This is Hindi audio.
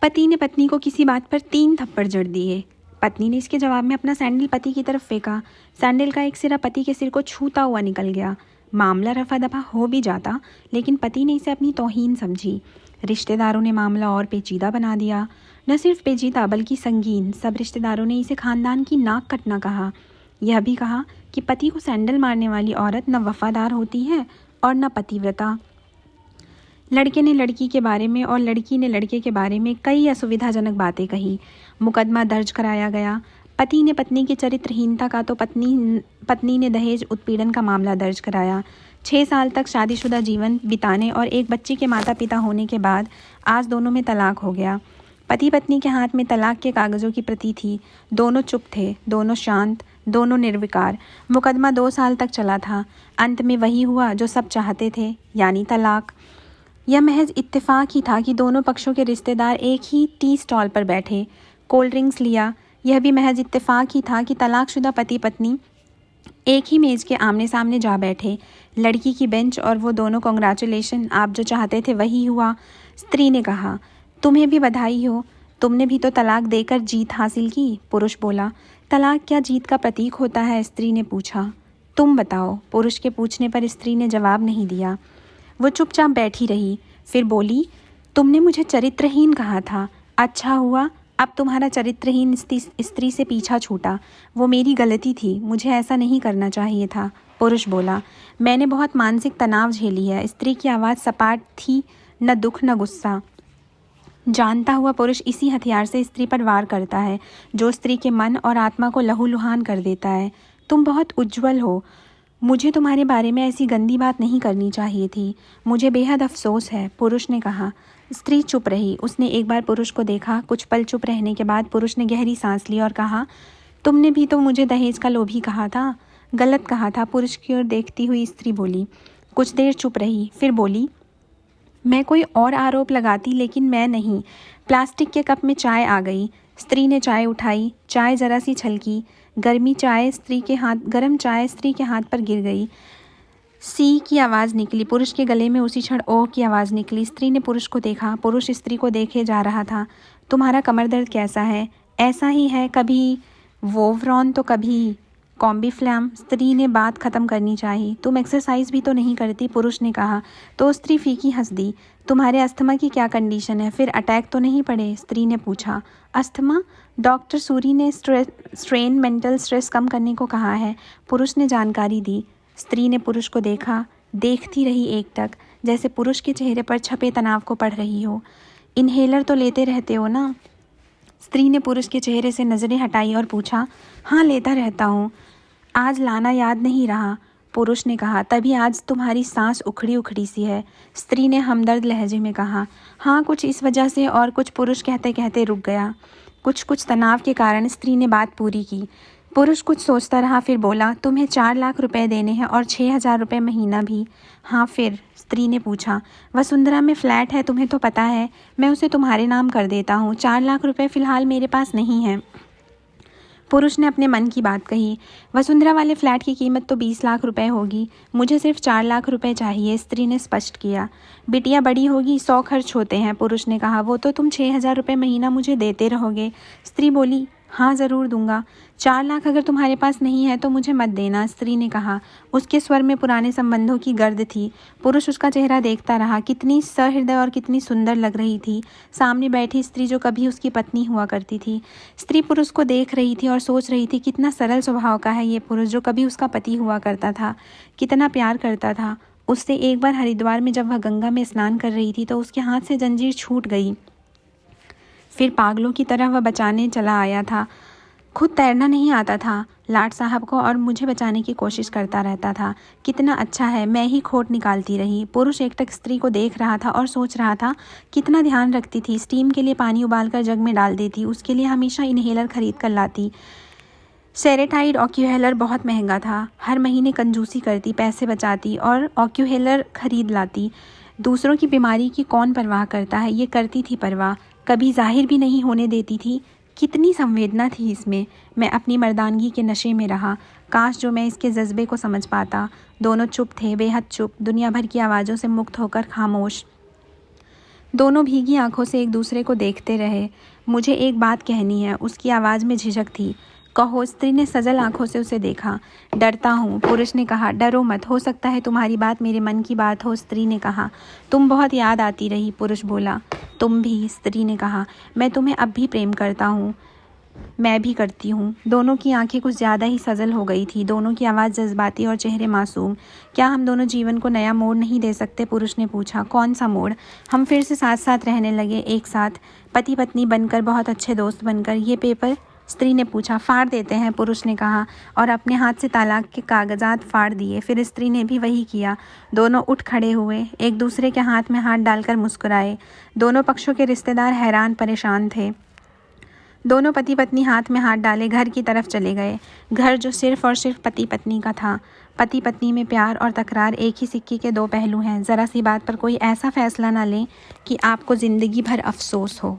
पति ने पत्नी को किसी बात पर 3 थप्पड़ जड़ दिए। पत्नी ने इसके जवाब में अपना सैंडल पति की तरफ फेंका। सैंडल का एक सिरा पति के सिर को छूता हुआ निकल गया। मामला रफा दफा हो भी जाता, लेकिन पति ने इसे अपनी तौहीन समझी। रिश्तेदारों ने मामला और पेचीदा बना दिया। न सिर्फ पेचीदा बल्कि संगीन। सब रिश्तेदारों ने इसे खानदान की नाक कटना कहा। यह भी कहा कि पति को सैंडल मारने वाली औरत न वफादार होती है और न पतिव्रता। लड़के ने लड़की के बारे में और लड़की ने लड़के के बारे में कई असुविधाजनक बातें कही। मुकदमा दर्ज कराया गया। पति ने पत्नी की चरित्रहीनता का तो पत्नी ने दहेज उत्पीड़न का मामला दर्ज कराया। 6 साल तक शादीशुदा जीवन बिताने और एक बच्चे के माता पिता होने के बाद आज दोनों में तलाक हो गया। पति पत्नी के हाथ में तलाक के कागज़ों की प्रति थी। दोनों चुप थे, दोनों शांत, दोनों निर्विकार। मुकदमा 2 साल तक चला था। अंत में वही हुआ जो सब चाहते थे, यानी तलाक। यह महज इत्तेफाक ही था कि दोनों पक्षों के रिश्तेदार एक ही टी स्टॉल पर बैठे, कोल्ड ड्रिंक्स लिया। यह भी महज इत्तेफाक ही था कि तलाकशुदा पति पत्नी एक ही मेज़ के आमने सामने जा बैठे। लड़की की बेंच और वो दोनों कॉन्ग्रेचुलेशन, आप जो चाहते थे वही हुआ। स्त्री ने कहा, तुम्हें भी बधाई हो, तुमने भी तो तलाक देकर जीत हासिल की। पुरुष बोला, तलाक क्या जीत का प्रतीक होता है? स्त्री ने पूछा। तुम बताओ। पुरुष के पूछने पर स्त्री ने जवाब नहीं दिया। वो चुपचाप बैठी रही। फिर बोली, तुमने मुझे चरित्रहीन कहा था। अच्छा हुआ अब तुम्हारा चरित्रहीन स्त्री से पीछा छूटा। वो मेरी गलती थी, मुझे ऐसा नहीं करना चाहिए था। पुरुष बोला, मैंने बहुत मानसिक तनाव झेली है। स्त्री की आवाज़ सपाट थी, न दुख न गुस्सा। जानता हुआ पुरुष इसी हथियार से स्त्री पर वार करता है जो स्त्री के मन और आत्मा को लहूलुहान कर देता है। तुम बहुत उज्ज्वल हो। मुझे तुम्हारे बारे में ऐसी गंदी बात नहीं करनी चाहिए थी। मुझे बेहद अफसोस है। पुरुष ने कहा। स्त्री चुप रही। उसने एक बार पुरुष को देखा। कुछ पल चुप रहने के बाद पुरुष ने गहरी सांस ली और कहा, तुमने भी तो मुझे दहेज का लोभी कहा था। गलत कहा था। पुरुष की ओर देखती हुई स्त्री बोली। कुछ देर चुप रही, फिर बोली, मैं कोई और आरोप लगाती, लेकिन मैं नहीं। प्लास्टिक के कप में चाय आ गई। स्त्री ने चाय उठाई। चाय जरा सी छलकी। गरम चाय स्त्री के हाथ पर गिर गई। सी की आवाज़ निकली। पुरुष के गले में उसी क्षण ओह की आवाज़ निकली। स्त्री ने पुरुष को देखा। पुरुष स्त्री को देखे जा रहा था। तुम्हारा कमर दर्द कैसा है? ऐसा ही है, कभी वोवरॉन तो कभी कॉम्बीफ्लैम। स्त्री ने बात खत्म करनी चाहिए। तुम एक्सरसाइज भी तो नहीं करती, पुरुष ने कहा। तो स्त्री फीकी हंस दी। तुम्हारे अस्थमा की क्या कंडीशन है? फिर अटैक तो नहीं पड़े? स्त्री ने पूछा। अस्थमा? डॉक्टर सूरी ने स्ट्रेन मेंटल स्ट्रेस कम करने को कहा है। पुरुष ने जानकारी दी। स्त्री ने पुरुष को देखा, देखती रही एकटक, जैसे पुरुष के चेहरे पर छपे तनाव को पढ़ रही हो। इन्हेलर तो लेते रहते हो ना? स्त्री ने पुरुष के चेहरे से नज़रें हटाई और पूछा। हाँ, लेता रहता हूँ। आज लाना याद नहीं रहा, पुरुष ने कहा। तभी आज तुम्हारी सांस उखड़ी उखड़ी सी है। स्त्री ने हमदर्द लहजे में कहा। हाँ, कुछ इस वजह से और कुछ। पुरुष कहते कहते रुक गया। कुछ तनाव के कारण। स्त्री ने बात पूरी की। पुरुष कुछ सोचता रहा, फिर बोला, तुम्हें 4 लाख रुपए देने हैं और 6,000 रुपये महीना भी। हाँ, फिर? स्त्री ने पूछा। वसुंधरा में फ्लैट है, तुम्हें तो पता है। मैं उसे तुम्हारे नाम कर देता हूँ। 4 लाख रुपए फ़िलहाल मेरे पास नहीं है। पुरुष ने अपने मन की बात कही। वसुंधरा वाले फ्लैट की कीमत तो 20 लाख रुपए होगी। मुझे सिर्फ 4 लाख रुपए चाहिए, स्त्री ने स्पष्ट किया। बिटिया बड़ी होगी, 100 खर्च होते हैं, पुरुष ने कहा। वो तो तुम 6,000 रुपये महीना मुझे देते रहोगे। स्त्री बोली, हाँ ज़रूर दूंगा। 4 लाख अगर तुम्हारे पास नहीं है तो मुझे मत देना, स्त्री ने कहा। उसके स्वर में पुराने संबंधों की गर्द थी। पुरुष उसका चेहरा देखता रहा। कितनी सहृदय और कितनी सुंदर लग रही थी सामने बैठी स्त्री जो कभी उसकी पत्नी हुआ करती थी। स्त्री पुरुष को देख रही थी और सोच रही थी, कितना सरल स्वभाव का है ये पुरुष जो कभी उसका पति हुआ करता था। कितना प्यार करता था उससे। एक बार हरिद्वार में जब वह गंगा में स्नान कर रही थी तो उसके हाथ से जंजीर छूट गई। फिर पागलों की तरह वह बचाने चला आया था। खुद तैरना नहीं आता था लाट साहब को और मुझे बचाने की कोशिश करता रहता था। कितना अच्छा है, मैं ही खोट निकालती रही। पुरुष एकटक स्त्री को देख रहा था और सोच रहा था, कितना ध्यान रखती थी। स्टीम के लिए पानी उबालकर जग में डाल देती, उसके लिए हमेशा इन्हेलर खरीद कर लाती। सेरेटाइड ऑक्यूहेलर बहुत महंगा था। हर महीने कंजूसी करती, पैसे बचाती और ऑक्यूहेलर खरीद लाती। दूसरों की बीमारी की कौन परवाह करता है, ये करती थी परवाह। कभी जाहिर भी नहीं होने देती थी। कितनी संवेदना थी इसमें। मैं अपनी मर्दानगी के नशे में रहा। काश जो मैं इसके जज्बे को समझ पाता। दोनों चुप थे, बेहद चुप, दुनिया भर की आवाज़ों से मुक्त होकर खामोश। दोनों भीगी आंखों से एक दूसरे को देखते रहे। मुझे एक बात कहनी है, उसकी आवाज़ में झिझक थी। कहो, स्त्री ने सजल आंखों से उसे देखा। डरता हूँ, पुरुष ने कहा। डरो मत, हो सकता है तुम्हारी बात मेरे मन की बात हो, स्त्री ने कहा। तुम बहुत याद आती रही, पुरुष बोला। तुम भी, स्त्री ने कहा। मैं तुम्हें अब भी प्रेम करता हूँ। मैं भी करती हूँ। दोनों की आंखें कुछ ज़्यादा ही सजल हो गई थी, दोनों की आवाज़ जज्बाती और चेहरे मासूम। क्या हम दोनों जीवन को नया मोड़ नहीं दे सकते, पुरुष ने पूछा। कौन सा मोड़? हम फिर से साथ साथ रहने लगे, एक साथ, पति पत्नी बनकर, बहुत अच्छे दोस्त बनकर। ये पेपर? स्त्री ने पूछा। फाड़ देते हैं, पुरुष ने कहा और अपने हाथ से तलाक के कागजात फाड़ दिए। फिर स्त्री ने भी वही किया। दोनों उठ खड़े हुए, एक दूसरे के हाथ में हाथ डालकर मुस्कुराए। दोनों पक्षों के रिश्तेदार हैरान परेशान थे। दोनों पति पत्नी हाथ में हाथ डाले घर की तरफ चले गए। घर जो सिर्फ और सिर्फ पति पत्नी का था। पति पत्नी में प्यार और तकरार एक ही सिक्के के दो पहलू हैं। ज़रा सी बात पर कोई ऐसा फैसला ना लें कि आपको ज़िंदगी भर अफसोस हो।